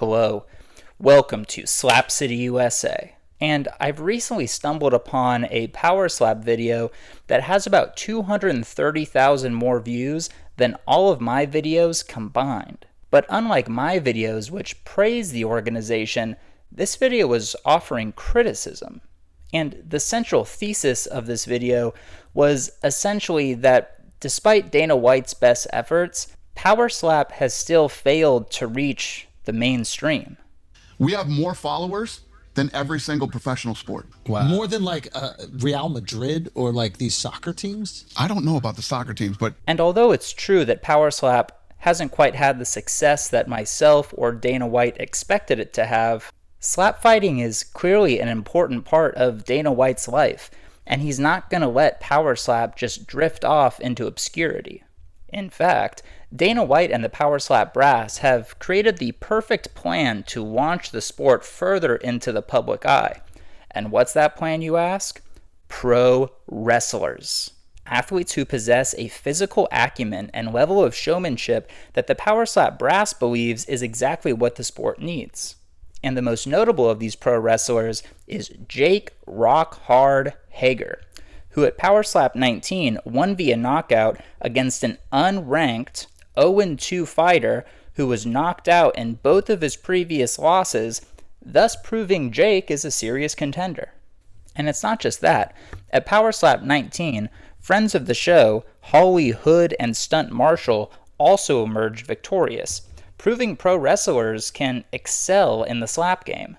Hello, welcome to Slap City, USA. And I've recently stumbled upon a Powerslap video that has about 230,000 more views than all of my videos combined. But unlike my videos, which praise the organization, this video was offering criticism. And the central thesis of this video was essentially that despite Dana White's best efforts, Powerslap has still failed to reach the mainstream. We have more followers than every single professional sport. Wow. More than like Real Madrid or like these soccer teams? I don't know about the soccer teams, but... And although it's true that Powerslap hasn't quite had the success that myself or Dana White expected it to have, slap fighting is clearly an important part of Dana White's life, and he's not going to let Powerslap just drift off into obscurity. In fact, Dana White and the Powerslap brass have created the perfect plan to launch the sport further into the public eye. And what's that plan, you ask? Pro wrestlers. Athletes who possess a physical acumen and level of showmanship that the Powerslap brass believes is exactly what the sport needs. And the most notable of these pro wrestlers is Jake Rock Hard Hager, who at Powerslap 19 won via knockout against an unranked 0-2 fighter who was knocked out in both of his previous losses, thus proving Jake is a serious contender. And it's not just that. At Powerslap 19, friends of the show, Holly Hood and Stunt Marshall, also emerged victorious, proving pro wrestlers can excel in the slap game.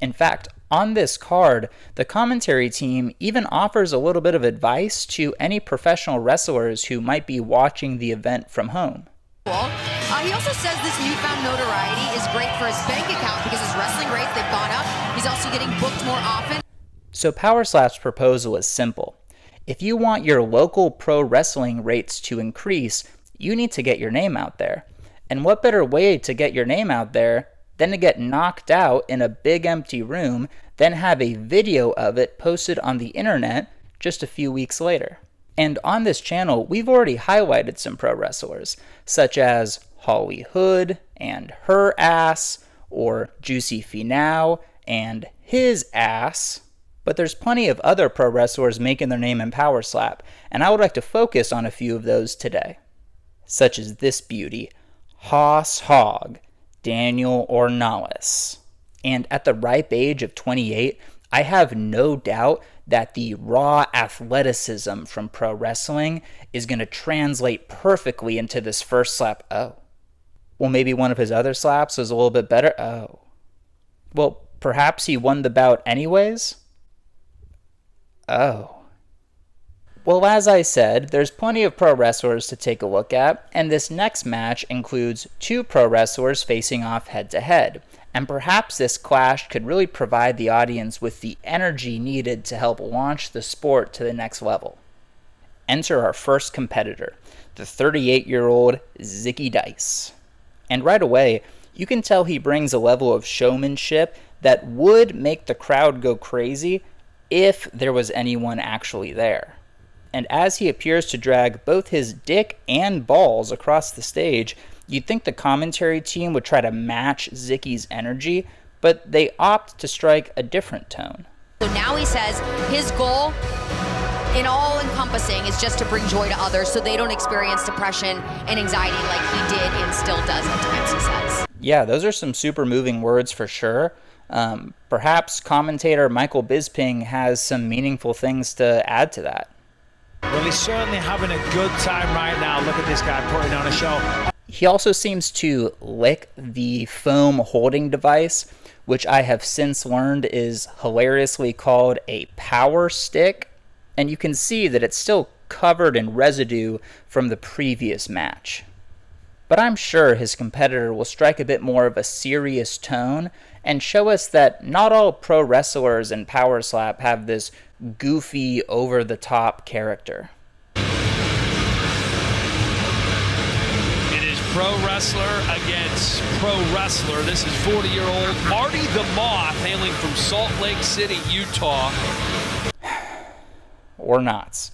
In fact, on this card, the commentary team even offers a little bit of advice to any professional wrestlers who might be watching the event from home. He also says this newfound notoriety is great for his bank account because his wrestling rates, they've gone up. He's also getting booked more often. So Powerslap's proposal is simple. If you want your local pro wrestling rates to increase, you need to get your name out there. And what better way to get your name out there than to get knocked out in a big empty room, then have a video of it posted on the internet just a few weeks later. And on this channel, we've already highlighted some pro wrestlers, such as Holly Hood and her ass, or Juicy Finau and his ass. But there's plenty of other pro wrestlers making their name in Powerslap, and I would like to focus on a few of those today. Such as this beauty, Hoss Hogg, Daniel Ornelas. And at the ripe age of 28, I have no doubt that the raw athleticism from pro wrestling is going to translate perfectly into this first slap. Oh. Well, maybe one of his other slaps was a little bit better. Oh. Well, perhaps he won the bout anyways? Oh. Well, as I said, there's plenty of pro wrestlers to take a look at, and this next match includes two pro wrestlers facing off head-to-head, and perhaps this clash could really provide the audience with the energy needed to help launch the sport to the next level. Enter our first competitor, the 38-year-old Zicky Dice. And right away, you can tell he brings a level of showmanship that would make the crowd go crazy if there was anyone actually there. And as he appears to drag both his dick and balls across the stage, you'd think the commentary team would try to match Zicky's energy, but they opt to strike a different tone. So now he says his goal in all encompassing is just to bring joy to others so they don't experience depression and anxiety like he did and still does at times, he says. Yeah, those are some super moving words for sure. Perhaps commentator Michael Bisping has some meaningful things to add to that. Well, he's certainly having a good time right now. Look at this guy putting on a show. He also seems to lick the foam holding device, which I have since learned is hilariously called a power stick, and you can see that it's still covered in residue from the previous match. But I'm sure his competitor will strike a bit more of a serious tone and show us that not all pro wrestlers in Powerslap have this goofy, over-the-top character. It is pro wrestler against pro wrestler. This is 40-year-old Marty the Moth, hailing from Salt Lake City, Utah. Or not.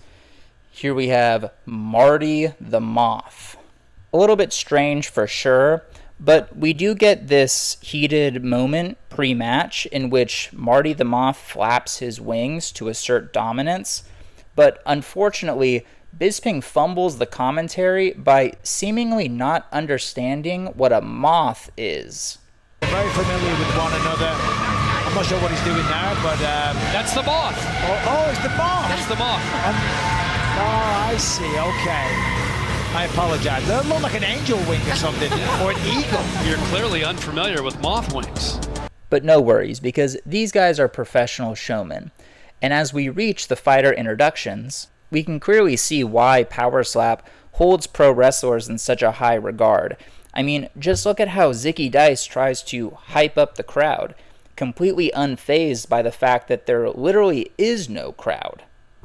Here we have Marty the Moth. A little bit strange for sure, But we do get this heated moment pre-match in which Marty the Moth flaps his wings to assert dominance, but unfortunately, Bisping fumbles the commentary by seemingly not understanding what a moth is. They're very familiar with one another. I'm not sure what he's doing now, but... That's the moth. Oh, it's the moth. That's the moth. Oh, I see. Okay. I apologize. They look like an angel wing or something, or an eagle. You're clearly unfamiliar with moth wings. But no worries, because these guys are professional showmen. And as we reach the fighter introductions, we can clearly see why Powerslap holds pro wrestlers in such a high regard. I mean, just look at how Zicky Dice tries to hype up the crowd, completely unfazed by the fact that there literally is no crowd.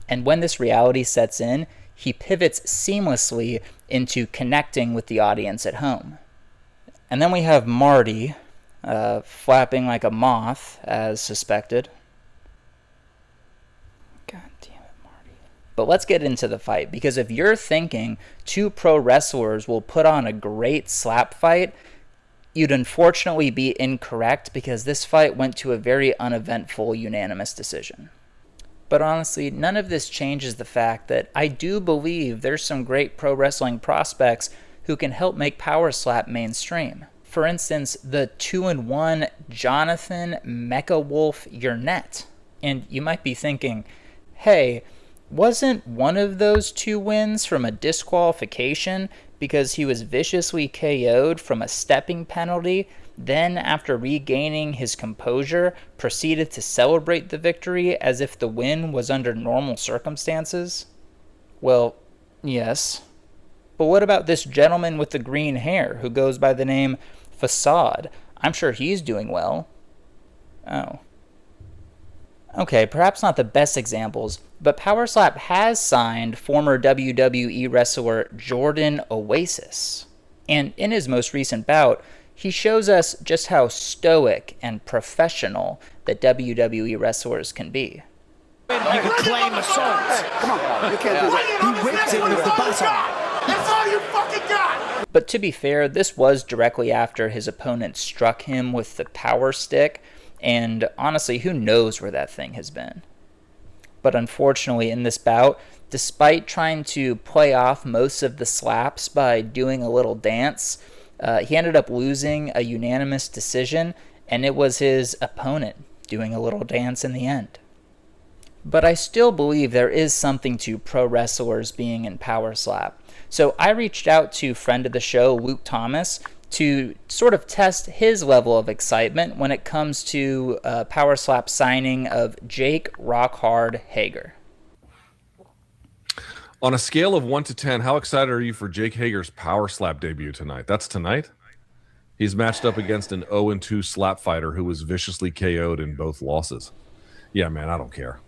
And when this reality sets in, he pivots seamlessly into connecting with the audience at home. And then we have Marty, flapping like a moth, as suspected. God damn it, Marty. But let's get into the fight, because if you're thinking two pro wrestlers will put on a great slap fight, you'd unfortunately be incorrect, because this fight went to a very uneventful unanimous decision. But honestly, none of this changes the fact that I do believe there's some great pro wrestling prospects who can help make Powerslap mainstream. For instance, the 2-1 Jonathan Mecha Wolf Yurnett. And you might be thinking, hey, wasn't one of those 2 wins from a disqualification because he was viciously KO'd from a stepping penalty, then after regaining his composure, proceeded to celebrate the victory as if the win was under normal circumstances? Well, yes. But what about this gentleman with the green hair who goes by the name Facade? I'm sure he's doing well. Oh. Okay, perhaps not the best examples, but Powerslap has signed former WWE wrestler Jordan Oasis. And in his most recent bout, he shows us just how stoic and professional that WWE wrestlers can be. You can claim assault. Come on, you can't do that. He whipped it with the baton. That's all you fucking got! But to be fair, this was directly after his opponent struck him with the power stick, and honestly, who knows where that thing has been. But unfortunately, in this bout, despite trying to play off most of the slaps by doing a little dance, he ended up losing a unanimous decision, and it was his opponent doing a little dance in the end. But I still believe there is something to pro wrestlers being in Powerslap. So I reached out to friend of the show, Luke Thomas, to sort of test his level of excitement when it comes to Powerslap signing of Jake Rockhard Hager. On a scale of 1 to 10, how excited are you for Jake Hager's Powerslap debut tonight? That's tonight? He's matched up against an 0-2 slap fighter who was viciously KO'd in both losses. Yeah, man, I don't care.